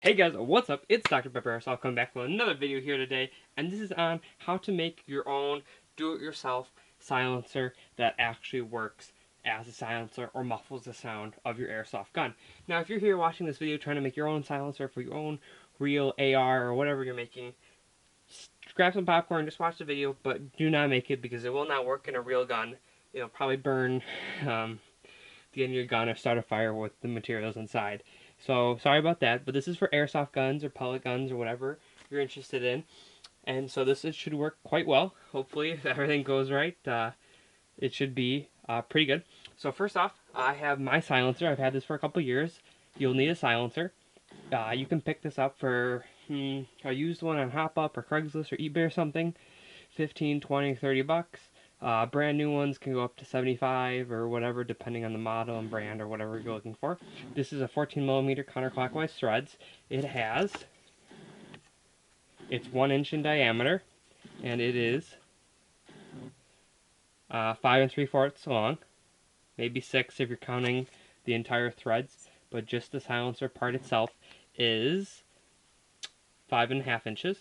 Hey guys, what's up? It's DrPepperAirsoft coming back with another video here today, and this is on how to make your own do-it-yourself silencer that actually works as a silencer or muffles the sound of your airsoft gun. Now, if you're here watching this video trying to make your own silencer for your own real AR or whatever you're making, grab some popcorn, just watch the video, but do not make it because it will not work in a real gun. It'll probably burn the end of your gun or start a fire with the materials inside. So sorry about that, but this is for airsoft guns or pellet guns or whatever you're interested in. And so this should work quite well. Hopefully, if everything goes right, it should be pretty good. So first off, I have my silencer. I've had this for a couple years. You'll need a silencer. You can pick this up for a used one on Hop Up or Craigslist or eBay or something. 15, 20, 30 bucks. Brand new ones can go up to 75 or whatever, depending on the model and brand or whatever you're looking for. This is a 14mm counterclockwise threads. It's 1 inch in diameter, and it is 5 3/4 long, maybe 6 if you're counting the entire threads, but just the silencer part itself is 5.5 inches.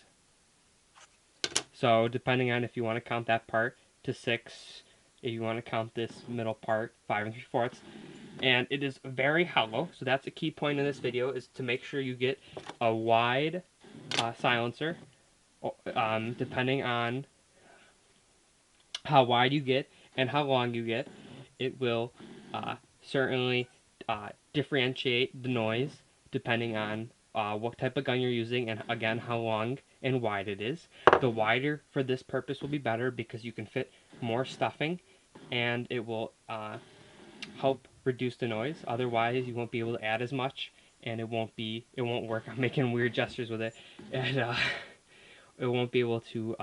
So depending on if you want to count that part to 6, if you want to count this middle part, 5 3/4. And it is very hollow, so that's a key point in this video, is to make sure you get a wide silencer. Depending on how wide you get and how long you get, it will certainly differentiate the noise depending on what type of gun you're using, and again, how long and wide it is. The wider for this purpose will be better because you can fit more stuffing, and it will help reduce the noise. Otherwise, you won't be able to add as much, and it won't work. I'm making weird gestures with it, and it won't be able to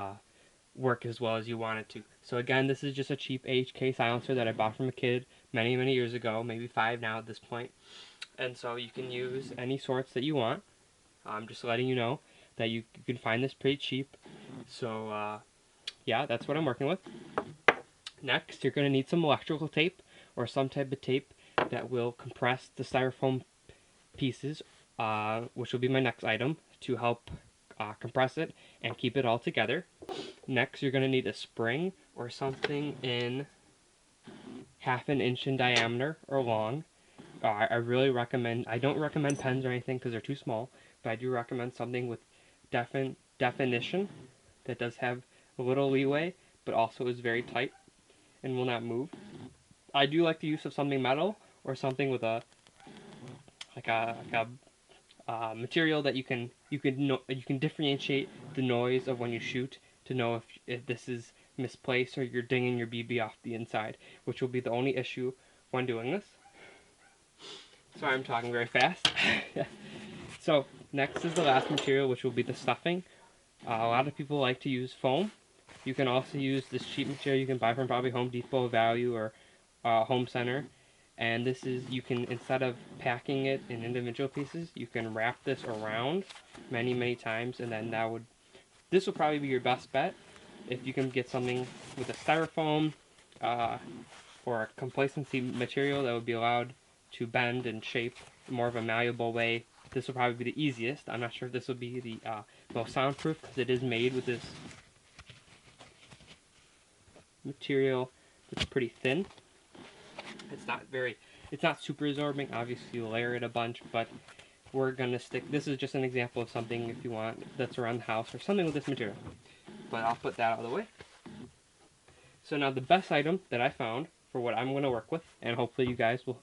work as well as you want it to. So again, this is just a cheap HK silencer that I bought from a kid many years ago, maybe 5 now at this point. And so you can use any sorts that you want. I'm just letting you know that you can find this pretty cheap. So yeah, that's what I'm working with. Next, you're going to need some electrical tape or some type of tape that will compress the styrofoam pieces, which will be my next item, to help compress it and keep it all together. Next, you're going to need a spring or something in 1/2 inch in diameter or long. I really recommend, I don't recommend pens or anything because they're too small, but I do recommend something with definition that does have a little leeway, but also is very tight and will not move. I do like the use of something metal or something with a material that you can differentiate the noise of when you shoot to know if this is misplaced or you're dinging your BB off the inside, which will be the only issue when doing this. Sorry, I'm talking very fast. So next is the last material, which will be the stuffing. A lot of people like to use foam. You can also use this cheap material you can buy from probably Home Depot, Value, or Home Center. And this is, you can, instead of packing it in individual pieces, you can wrap this around many times, and then this will probably be your best bet if you can get something with a styrofoam or a complacency material that would be allowed to bend and shape more of a malleable way. This will probably be the easiest. I'm not sure if this will be the most soundproof because it is made with this material that's pretty thin. It's not super absorbing. Obviously, you layer it a bunch, but we're gonna stick. This is just an example of something, if you want, that's around the house or something with this material. But I'll put that out of the way. So now the best item that I found for what I'm gonna work with, and hopefully you guys will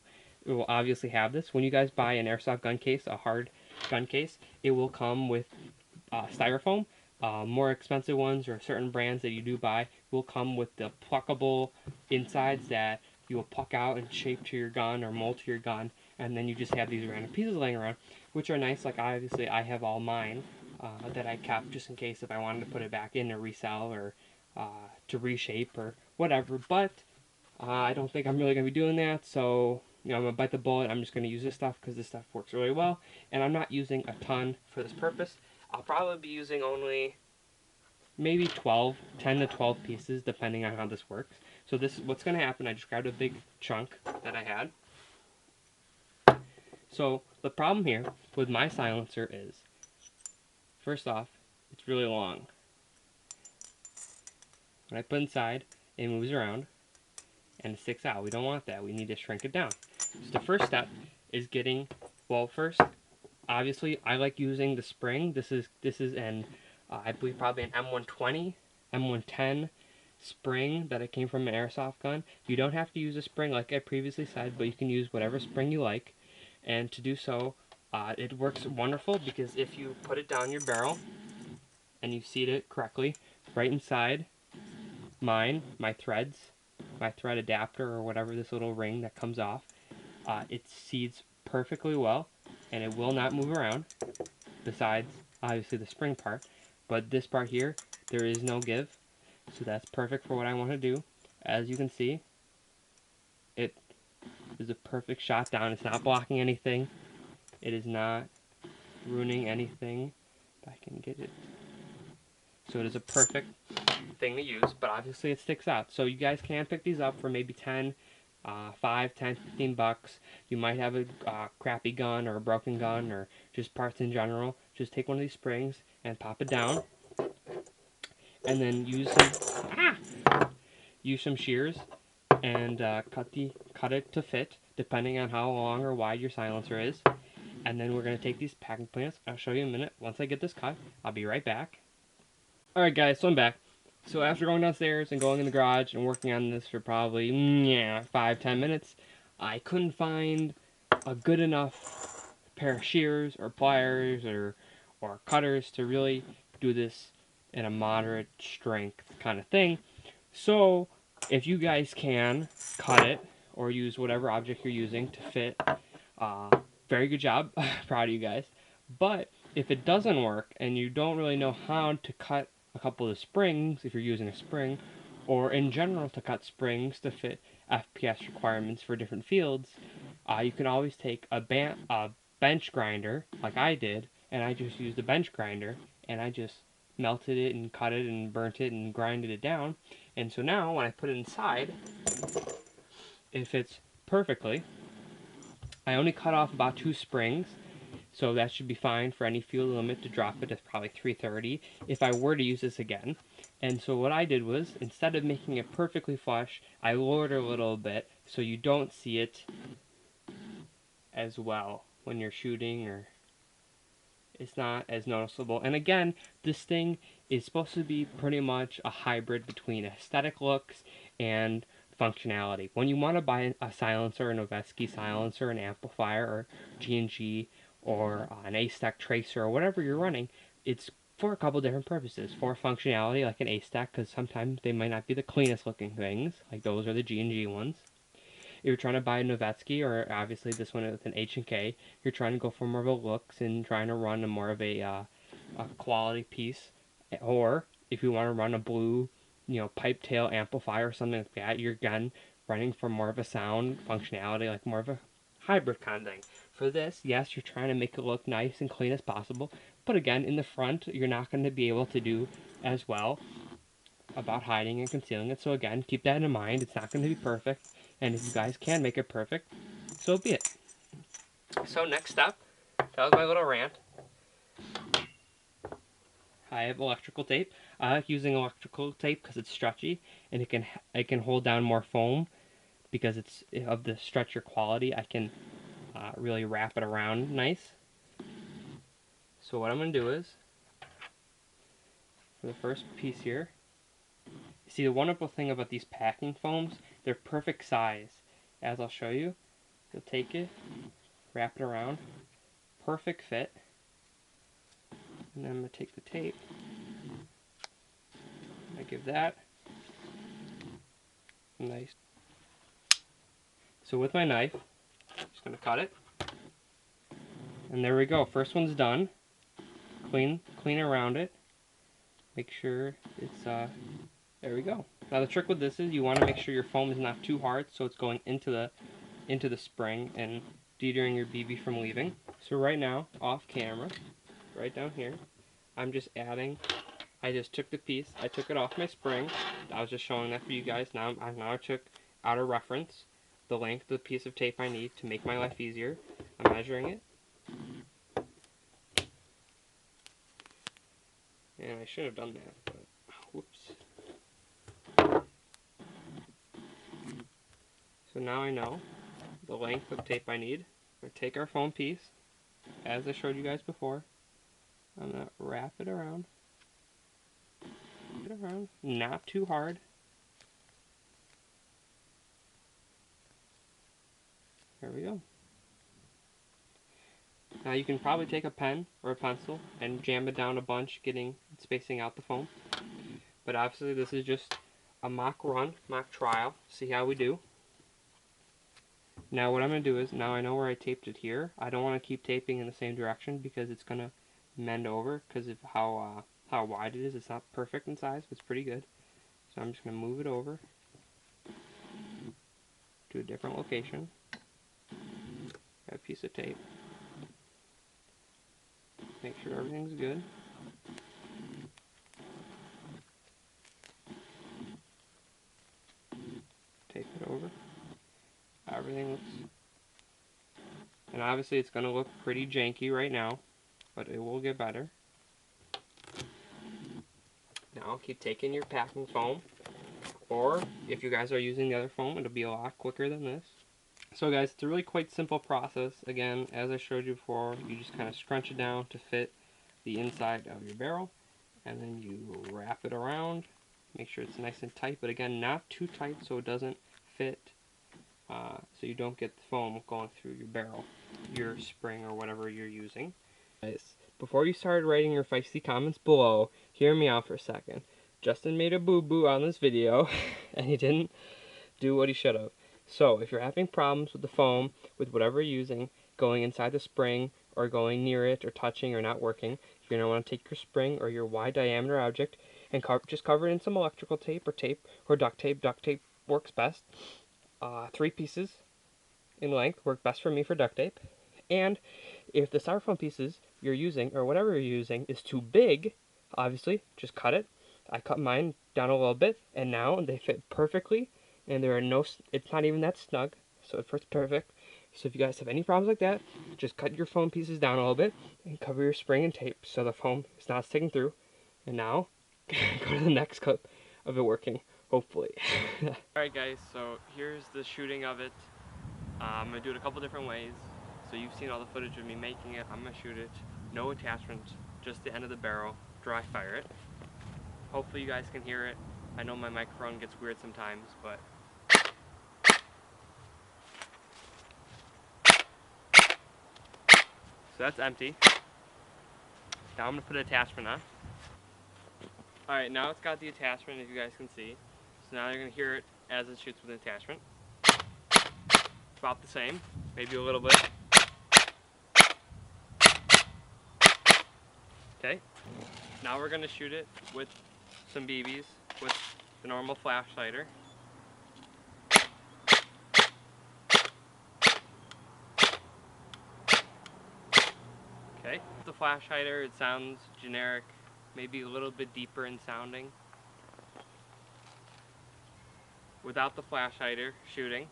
obviously have this. When you guys buy an airsoft gun case, a hard gun case, it will come with styrofoam. More expensive ones or certain brands that you do buy will come with the pluckable insides that you will pluck out and shape to your gun or mold to your gun, and then you just have these random pieces laying around, which are nice. Like obviously I have all mine that I kept just in case if I wanted to put it back in to resell or to reshape or whatever, but I don't think I'm really going to be doing that, so I'm going to bite the bullet. I'm just going to use this stuff because this stuff works really well, and I'm not using a ton for this purpose. I'll probably be using only maybe 10 to 12 pieces, depending on how this works. So what's going to happen, I just grabbed a big chunk that I had. So the problem here with my silencer is, first off, it's really long. When I put inside, it moves around and it sticks out. We don't want that. We need to shrink it down. So the first step is getting, well, first, obviously, I like using the spring. This is an, I believe probably an M120, M110 spring that it came from an airsoft gun. You don't have to use a spring like I previously said, but you can use whatever spring you like. And to do so, it works wonderful because if you put it down your barrel and you seat it correctly, right inside my thread adapter or whatever, this little ring that comes off, it seats perfectly well and it will not move around, besides obviously the spring part. But this part here, there is no give, so that's perfect for what I want to do. As you can see, it is a perfect shot down. It's not blocking anything, it is not ruining anything, if I can get it. So it is a perfect thing to use, but obviously it sticks out. So you guys can pick these up for maybe 10, 5, 10, 15 bucks. You might have a crappy gun or a broken gun or just parts in general. Just take one of these springs and pop it down, and then use some shears and cut it to fit, depending on how long or wide your silencer is. And then we're going to take these packing plants. I'll show you in a minute. Once I get this cut, I'll be right back. Alright guys, so I'm back. So after going downstairs and going in the garage and working on this for probably 5-10 minutes, I couldn't find a good enough pair of shears or pliers or cutters to really do this in a moderate strength kind of thing. So if you guys can cut it or use whatever object you're using to fit, very good job. Proud of you guys. But if it doesn't work and you don't really know how to cut a couple of springs, if you're using a spring, or in general to cut springs to fit FPS requirements for different fields, you can always take a bench grinder like I did, and I just used a bench grinder and I just melted it and cut it and burnt it and grinded it down. And so now when I put it inside, it fits perfectly. I only cut off about 2 springs, so that should be fine for any field limit to drop it to probably 330 if I were to use this again. And so what I did was, instead of making it perfectly flush, I lowered it a little bit so you don't see it as well when you're shooting, or it's not as noticeable. And again, this thing is supposed to be pretty much a hybrid between aesthetic looks and functionality. When you want to buy a silencer, a Noveske silencer, an amplifier, or G&G, or an A-Stack tracer, or whatever you're running, it's for a couple different purposes. For functionality, like an A-Stack, because sometimes they might not be the cleanest looking things, like those are the G&G ones. If you're trying to buy a Noveske, or obviously this one with an H&K, you're trying to go for more of a looks and trying to run a more of a quality piece. Or if you want to run a blue, pipe tail amplifier or something like that, you're again running for more of a sound functionality, like more of a hybrid kind of thing. For this, yes, you're trying to make it look nice and clean as possible, but again, in the front, you're not going to be able to do as well about hiding and concealing it. So again, keep that in mind. It's not going to be perfect, and if you guys can make it perfect, so be it. So next step, that was my little rant. I have electrical tape. I like using electrical tape because it's stretchy and it can hold down more foam because it's of the stretcher quality. I can really wrap it around nice. So what I'm going to do is, for the first piece here, see, the wonderful thing about these packing foams, they're perfect size. As I'll show you, you'll take it, wrap it around, perfect fit. And then I'm going to take the tape, I give that a nice. So with my knife, I'm just going to cut it. And there we go. First one's done. Clean around it. Make sure it's, there we go. Now the trick with this is you want to make sure your foam is not too hard so it's going into the spring and deterring your BB from leaving. So right now, off camera, right down here, I'm just adding, I just took the piece, I took it off my spring. I was just showing that for you guys. Now I took out of reference the length of the piece of tape I need to make my life easier. I'm measuring it. And I should have done that, but whoops. So now I know the length of tape I need. I'm going to take our foam piece, as I showed you guys before. I'm going to wrap it around. Not too hard. There we go. Now you can probably take a pen or a pencil and jam it down a bunch, spacing out the foam. But obviously this is just a mock run, mock trial, see how we do. Now what I'm going to do is, now I know where I taped it here, I don't want to keep taping in the same direction because it's going to mend over because of how wide it is. It's not perfect in size, but it's pretty good. So I'm just going to move it over to a different location. Grab a piece of tape. Make sure everything's good. Tape it over. Everything looks... And obviously it's going to look pretty janky right now, but it will get better. Now keep taking your packing foam, or if you guys are using the other foam, it'll be a lot quicker than this. So guys, it's a really quite simple process. Again, as I showed you before, you just kind of scrunch it down to fit the inside of your barrel, and then you wrap it around. Make sure it's nice and tight, but again, not too tight so it doesn't fit, so you don't get the foam going through your barrel, your spring, or whatever you're using. Guys, before you start writing your feisty comments below, hear me out for a second. Justin made a boo-boo on this video, and he didn't do what he should have. So, if you're having problems with the foam, with whatever you're using, going inside the spring, or going near it, or touching, or not working, you're going to want to take your spring, or your wide diameter object, and just cover it in some electrical tape, or duct tape. Duct tape works best. 3 pieces in length work best for me for duct tape. And if the styrofoam pieces you're using, or whatever you're using, is too big, obviously, just cut it. I cut mine down a little bit, and now they fit perfectly, and it's not even that snug, so it fits perfect. So if you guys have any problems like that, just cut your foam pieces down a little bit, and cover your spring in tape so the foam is not sticking through. And now, go to the next clip of it working, hopefully. Alright guys, so here's the shooting of it. I'm going to do it a couple different ways. So you've seen all the footage of me making it. I'm going to shoot it. No attachments, just the end of the barrel. Dry fire it. Hopefully you guys can hear it. I know my microphone gets weird sometimes, but... So that's empty. Now I'm going to put an attachment on. Alright, now it's got the attachment, as you guys can see. So now you're going to hear it as it shoots with an attachment. About the same, maybe a little bit. Okay, now we're going to shoot it with some BBs with the normal flash hider. Okay, with the flash hider it sounds generic, maybe a little bit deeper in sounding. Without the flash hider shooting,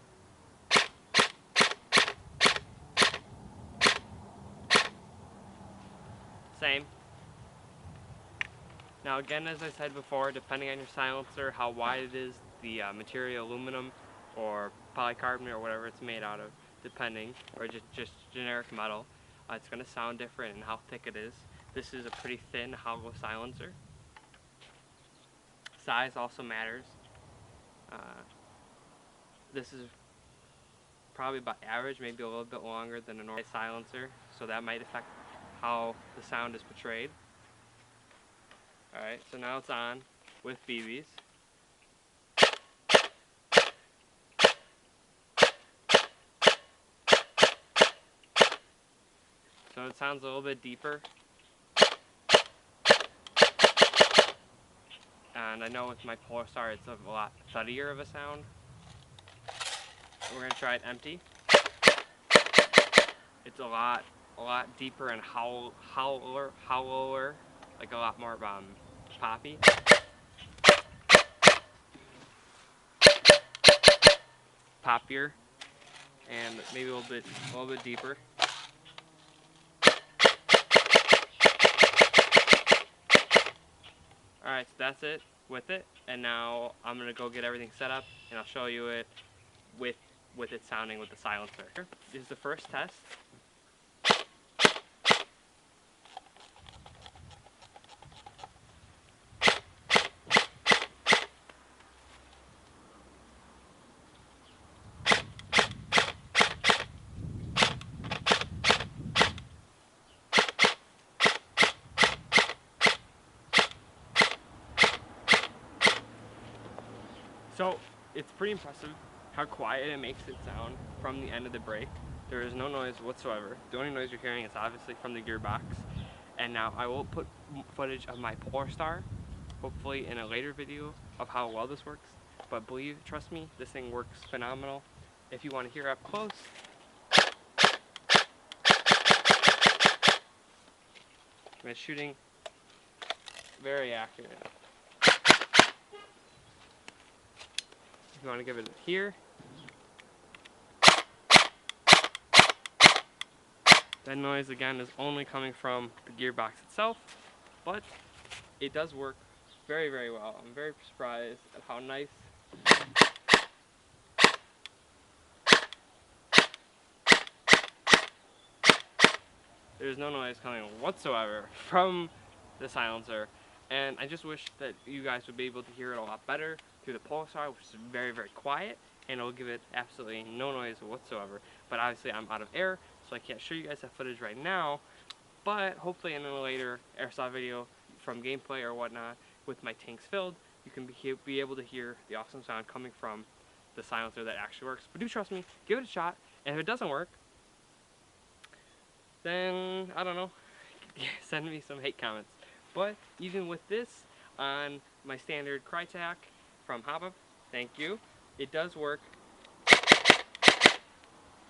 same. Now again, as I said before, depending on your silencer, how wide it is, the material, aluminum or polycarbonate or whatever it's made out of, depending, or just generic metal, it's going to sound different in how thick it is. This is a pretty thin, hollow silencer. Size also matters. This is probably about average, maybe a little bit longer than a normal silencer, so that might affect how the sound is portrayed. Alright, so now it's on with BBs. So it sounds a little bit deeper. And I know with my Polarstar it's a lot thuddier of a sound. We're going to try it empty. It's a lot deeper and hollower, like a lot more poppy. Poppier, and maybe a little bit deeper. Alright, so that's it with it, and now I'm going to go get everything set up, and I'll show you it with it sounding with the silencer. This is the first test. So it's pretty impressive how quiet it makes it sound from the end of the brake. There is no noise whatsoever. The only noise you're hearing is obviously from the gearbox. And now I will put footage of my Polarstar, hopefully in a later video, of how well this works. But trust me, this thing works phenomenal. If you want to hear up close, it's shooting very accurate. If you want to give it here, that noise again is only coming from the gearbox itself, but it does work very, very well. I'm very surprised at how nice there's no noise coming whatsoever from the silencer, and I just wish that you guys would be able to hear it a lot better through the Polarstar, which is very, very quiet, and it'll give it absolutely no noise whatsoever. But obviously I'm out of air, so I can't show you guys that footage right now, but hopefully in a later airsoft video from gameplay or whatnot with my tanks filled, you can be able to hear the awesome sound coming from the silencer that actually works. But do trust me, give it a shot, and if it doesn't work, then I don't know, send me some hate comments. But even with this on my standard Krytac from Haba, thank you, it does work.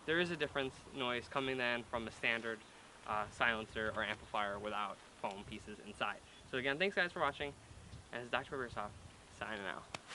There is a difference noise coming then from a standard silencer or amplifier without foam pieces inside. So again, thanks guys for watching, and it's DrPepperAirsoft signing out.